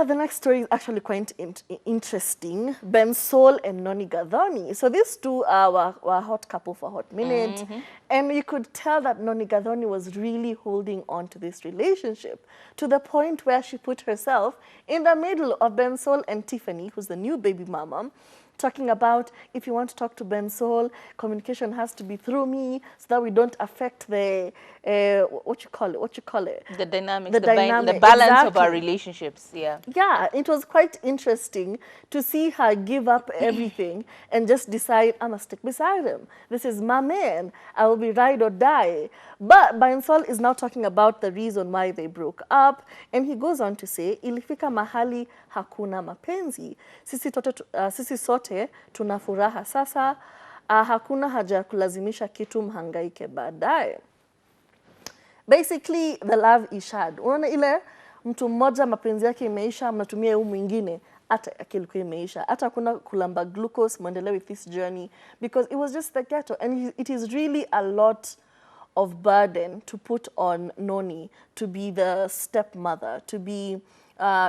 The next story is actually quite interesting. Ben Sol and Noni Gathoni. So these two were a hot couple for a hot minute. And you could tell that Noni Gathoni was really holding on to this relationship to the point where she put herself in the middle of Ben Sol and Tiffany, who's the new baby mama, talking about, if you want to talk to Ben Sol, communication has to be through me so that we don't affect the, what you call it? The dynamics, the the balance of our relationships, yeah. Yeah, it was quite interesting to see her give up everything and just decide, I'm going to stick beside him. This is my man. I will be ride or die. But Ben Sol is now talking about the reason why they broke up. And he goes on to say, ilifika mahali hakuna mapenzi. Sisi sote tunafuraha sasa. Hakuna haja ya kulazimisha kitu mhangaike baadaye. Basically, the love is shared. Unaona ile mtu mmoja mapenzi yake imeisha, mnatumia huyu mwingine, hata akilikuwa imeisha. Hata kuna kulamba glucose, muendelee with this journey. Because it was just the ghetto. And it is really a lot of burden to put on Noni to be the stepmother, to be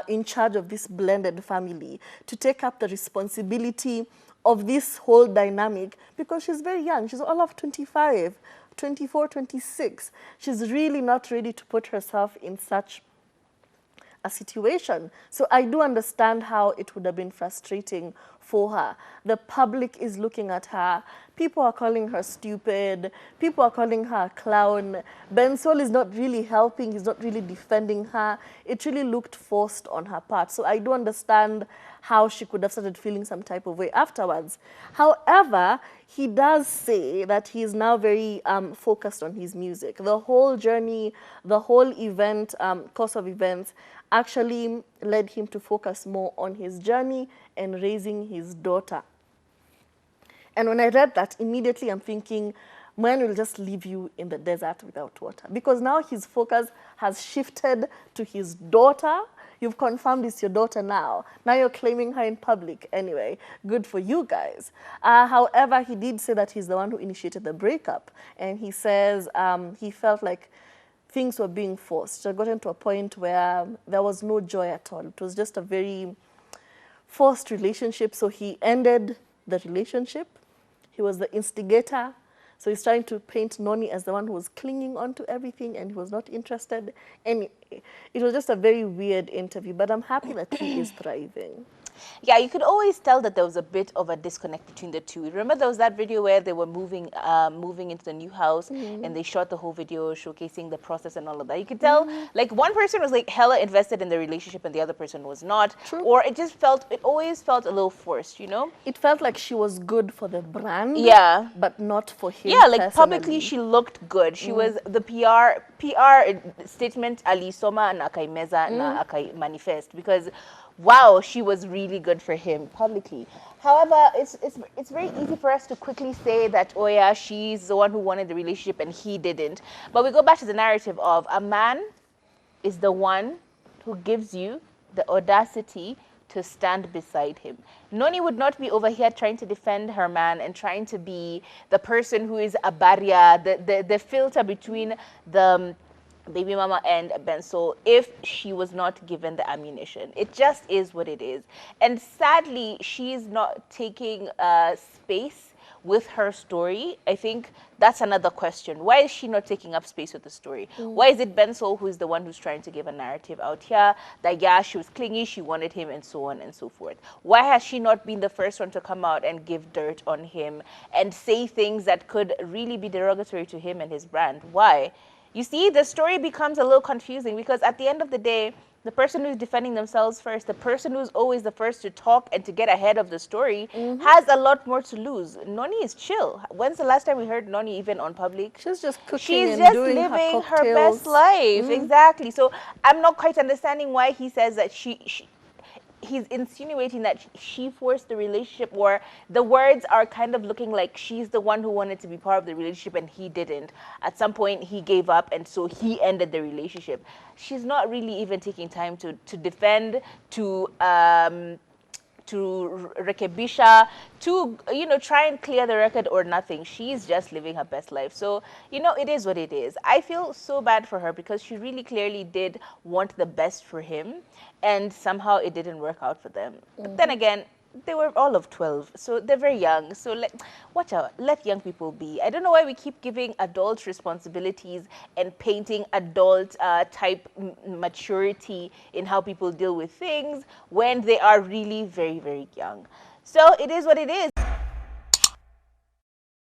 in charge of this blended family, to take up the responsibility of this whole dynamic, because she's very young. She's all of 25, 24, 26. She's really not ready to put herself in such a situation. So I do understand how it would have been frustrating for her. The public is looking at her. People are calling her stupid. People are calling her a clown. Ben Sol is not really helping. He's not really defending her. It really looked forced on her part. So I do understand how she could have started feeling some type of way afterwards. However, he does say that he is now very focused on his music. The whole journey, the whole event, course of events, actually led him to focus more on his journey and raising his daughter. And when I read that, immediately I'm thinking, man will just leave you in the desert without water. Because now his focus has shifted to his daughter. You've confirmed it's your daughter now. Now you're claiming her in public. Anyway, good for you guys. However, he did say that he's the one who initiated the breakup. And he says he felt like things were being forced. It had gotten to a point where there was no joy at all. It was just a very forced relationship. So he ended the relationship. He was the instigator. So he's trying to paint Noni as the one who was clinging on to everything and he was not interested. And it was just a very weird interview, but I'm happy that he is thriving. Yeah, you could always tell that there was a bit of a disconnect between the two. Remember there was that video where they were moving into the new house and they shot the whole video showcasing the process and all of that. You could tell like one person was like hella invested in the relationship and the other person was not. True. Or it always felt a little forced, you know? It felt like she was good for the brand, yeah, but not for him. Yeah, like personally. publicly she looked good. She was the PR statement alisoma na akaimeza na akai manifest because wow, she was really good for him publicly. However, it's very easy for us to quickly say that, oh yeah, she's the one who wanted the relationship and he didn't. But we go back to the narrative of a man is the one who gives you the audacity to stand beside him. Noni would not be over here trying to defend her man and trying to be the person who is a barrier, the filter between the baby mama and Ben Sol if she was not given the ammunition. It just is what it is. And sadly, she's not taking space with her story. I think that's another question. Why is she not taking up space with the story? Why is it Ben Sol who is the one who's trying to give a narrative out here that yeah, she was clingy, she wanted him and so on and so forth? Why has she not been the first one to come out and give dirt on him and say things that could really be derogatory to him and his brand? Why? You see, the story becomes a little confusing because at the end of the day, the person who's defending themselves first, the person who's always the first to talk and to get ahead of the story has a lot more to lose. Noni is chill. When's the last time we heard Noni even on public? She's just cooking She's and just doing living her her best life. Exactly. So I'm not quite understanding why he says that he's insinuating that she forced the relationship, or the words are kind of looking like she's the one who wanted to be part of the relationship and he didn't. At some point he gave up and so he ended the relationship. She's not really even taking time to defend, to to rekebisha, to, you know, try and clear the record or nothing. She's just living her best life. So, you know, it is what it is. I feel so bad for her because she really clearly did want the best for him, and somehow it didn't work out for them. But then again, they were all of 12, so they're very young. So watch out, let young people be. I don't know why we keep giving adult responsibilities and painting adult type maturity in how people deal with things when they are really very, very young. So it is what it is.